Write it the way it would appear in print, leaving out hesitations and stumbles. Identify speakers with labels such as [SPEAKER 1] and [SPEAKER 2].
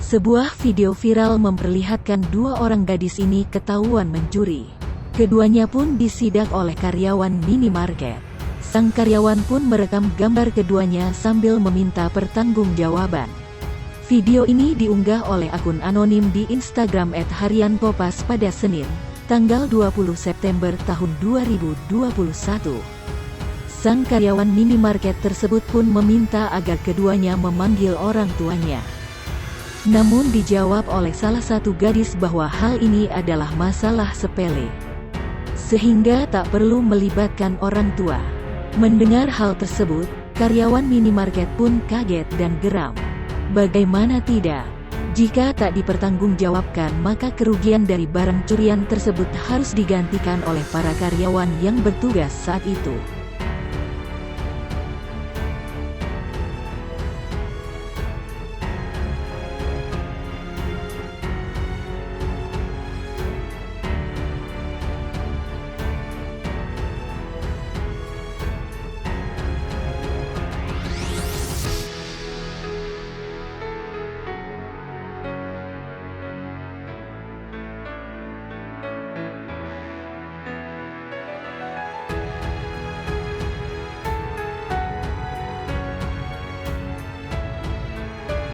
[SPEAKER 1] Sebuah video viral memperlihatkan dua orang gadis ini ketahuan mencuri. Keduanya pun disidak oleh karyawan minimarket. Sang karyawan pun merekam gambar keduanya sambil meminta pertanggungjawaban. Video ini diunggah oleh akun anonim di Instagram @hariankopas pada Senin, tanggal 20 September tahun 2021. Sang karyawan minimarket tersebut pun meminta agar keduanya memanggil orang tuanya. Namun dijawab oleh salah satu gadis bahwa hal ini adalah masalah sepele, sehingga tak perlu melibatkan orang tua. Mendengar hal tersebut, karyawan minimarket pun kaget dan geram. Bagaimana tidak? Jika tak dipertanggungjawabkan, maka kerugian dari barang curian tersebut harus digantikan oleh para karyawan yang bertugas saat itu.